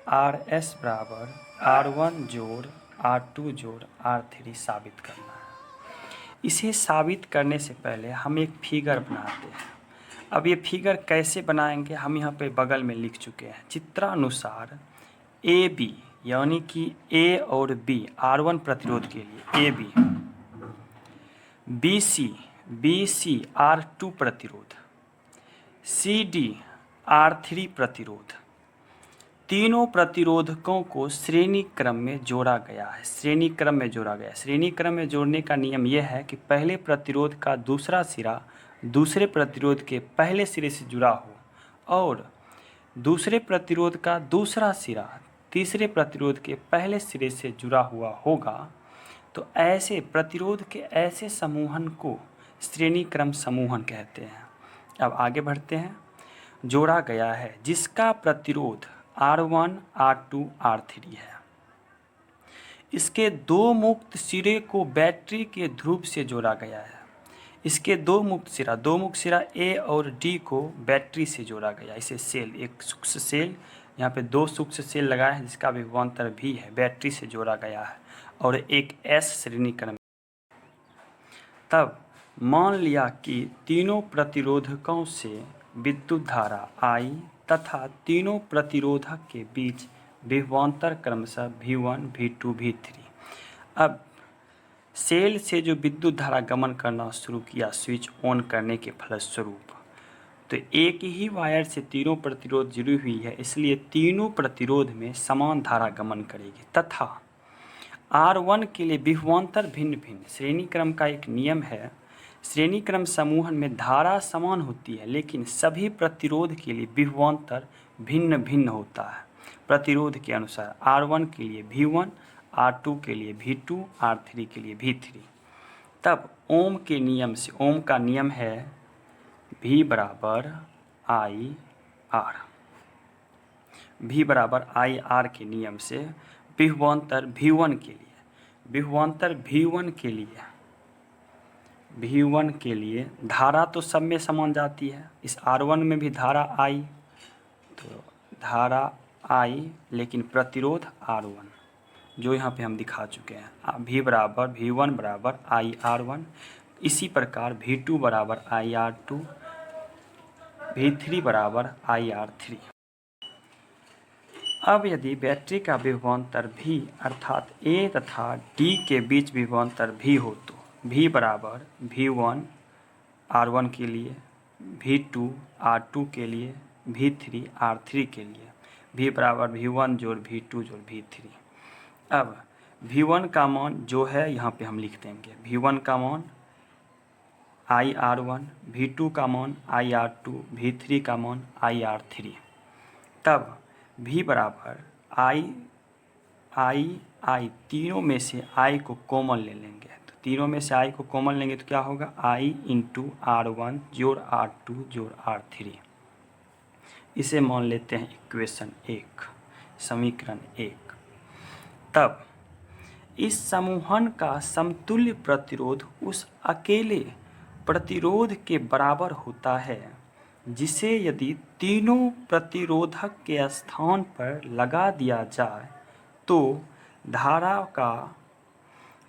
R S बराबर R1 जोड़ R2 जोड़ R3 साबित करना है। इसे साबित करने से पहले हम एक फिगर बनाते हैं। अब ये फिगर कैसे बनाएंगे हम यहाँ पे बगल में लिख चुके हैं। चित्रानुसार ए बी यानी कि ए और बी R1 प्रतिरोध के लिए ए बी सी R2 प्रतिरोध, सी डी R3 प्रतिरोध, तीनों प्रतिरोधकों को श्रेणी क्रम में जोड़ा गया है। श्रेणी क्रम में जोड़ा गया है। श्रेणी क्रम में जोड़ने का नियम यह है कि पहले प्रतिरोध का दूसरा सिरा दूसरे प्रतिरोध के पहले सिरे से जुड़ा हो और दूसरे प्रतिरोध का दूसरा सिरा तीसरे प्रतिरोध के पहले सिरे से जुड़ा हुआ होगा। तो ऐसे प्रतिरोध के ऐसे समूहन को श्रेणी क्रम समूहन कहते हैं। अब आगे बढ़ते हैं। जोड़ा गया है जिसका प्रतिरोध R1, R2, R3 है। इसके दो मुक्त सिरे को बैटरी के ध्रुव से जोड़ा गया है। इसके दो मुक्त सिरा A और D को बैटरी से जोड़ा गया। इसे सेल, एक सूक्ष्म सेल, यहाँ पे दो सूक्ष्म सेल लगाए हैं जिसका विभवांतर भी है, बैटरी से जोड़ा गया है और एक S श्रेणी क्रम। तब मान लिया कि तीनों प्रतिरोधकों से विद्युत धारा I तथा तीनों प्रतिरोधक के बीच विभवांतर क्रमशः V1, V2, V3। अब सेल से जो विद्युत धारा गमन करना शुरू किया स्विच ऑन करने के फलस्वरूप, तो एक ही वायर से तीनों प्रतिरोध जुड़ी हुई है, इसलिए तीनों प्रतिरोध में समान धारा गमन करेगी तथा R1 के लिए विभवांतर भिन्न भिन्न। श्रेणी क्रम का एक नियम है, श्रेणी क्रम समूहन में धारा समान होती है लेकिन सभी प्रतिरोध के लिए विभवांतर भिन्न भिन्न होता है। प्रतिरोध के अनुसार R1 के लिए V1, R2 के लिए V2, R3 के लिए V3। तब ओम के नियम से, ओम का नियम है V बराबर I R। V बराबर I R के नियम से विभवांतर V1 के लिए, विभवांतर V1 के लिए धारा तो सब में समान जाती है। इस R1 में भी धारा I, तो धारा I लेकिन प्रतिरोध R1 जो यहाँ पे हम दिखा चुके हैं। V बराबर V1 बराबर I R1। इसी प्रकार V2 बराबर I R2, V3 बराबर I R3। अब यदि बैटरी का विभवांतर V अर्थात A तथा D के बीच विभवांतर V हो तो V बराबर V1 R1 के लिए, V2 R2 के लिए, V3 R3 के लिए। V बराबर V1 जोड़ V2 जोड़ V3। अब V1 का मान जो है यहाँ पे हम लिख देंगे। V1 का मान I R1, V2 का मान I R2, V3 का मान I R3। तब V बराबर I तीनों में से I को कॉमन ले लेंगे। तो तीनों में से I को कॉमन लेंगे तो क्या होगा, I इंटू R1 जोड़ R2 जोड़ R3। इसे मान लेते हैं इक्वेशन 1, समीकरण 1। तब इस समूहन का समतुल्य प्रतिरोध उस अकेले प्रतिरोध के बराबर होता है जिसे यदि तीनों प्रतिरोधक के स्थान पर लगा दिया जाए तो धारा का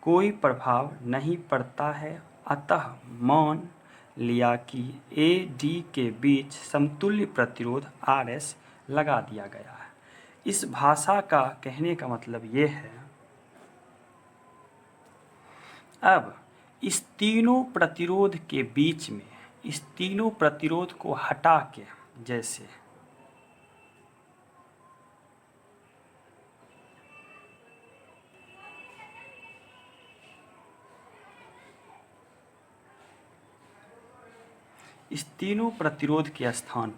कोई प्रभाव नहीं पड़ता है। अतः मान लिया कि ए डी के बीच समतुल्य प्रतिरोध RS लगा दिया गया है। इस भाषा का कहने का मतलब ये है, अब इस तीनों प्रतिरोध के बीच में इस तीनों प्रतिरोध को हटा के, जैसे इस तीनों प्रतिरोध के स्थान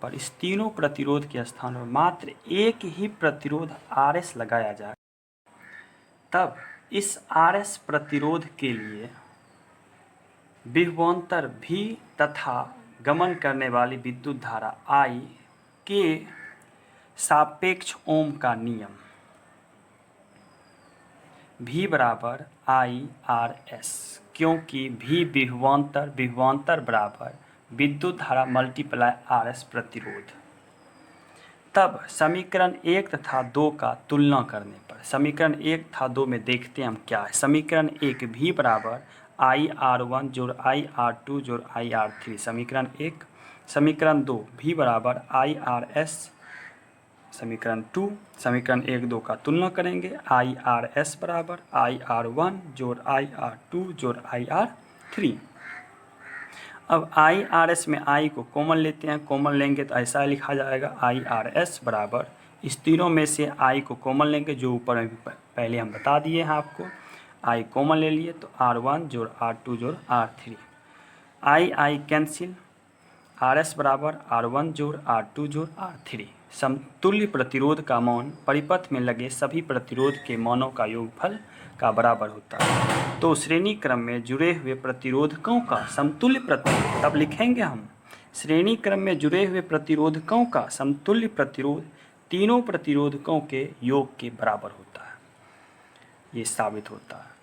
पर मात्र एक ही प्रतिरोध RS लगाया जाए, तब इस RS प्रतिरोध के लिए विभवांतर V तथा गमन करने वाली विद्युत धारा I के सापेक्ष ओम का नियम V बराबर I RS, क्योंकि V विभवांतर बराबर विद्युत धारा मल्टीप्लाई RS प्रतिरोध। तब समीकरण 1 तथा 2 का तुलना करने पर समीकरण 1 तथा 2 में देखते हैं हम क्या है। समीकरण 1 v बराबर IR1 जोड़ IR2 जोड़ IR3 समीकरण 1। समीकरण 2 v बराबर IRS समीकरण 2। समीकरण 1 2 का तुलना करेंगे IRS बराबर IR1 जोड़ IR2 जोड़ IR3। अब IRS में I को कॉमन लेते हैं, कॉमन लेंगे तो ऐसा लिखा जाएगा IRS बराबर इस तीनों में से I को कॉमन लेंगे जो ऊपर में पहले हम बता दिए हैं आपको। I कॉमन ले लिए तो R1 जोड़ R2 जोड़ R3 I कैंसिल RS बराबर R1 जोड़ R2 जोड़ R3। समतुल्य प्रतिरोध का मान परिपथ में लगे सभी प्रतिरोध के मानों का योगफल का बराबर होता है। तो श्रेणी क्रम में जुड़े हुए प्रतिरोधकों का समतुल्य प्रतिरोध तब लिखेंगे हम श्रेणी क्रम में जुड़े हुए प्रतिरोधकों का समतुल्य प्रतिरोध तीनों प्रतिरोधकों के योग के बराबर होता है। ये साबित होता है।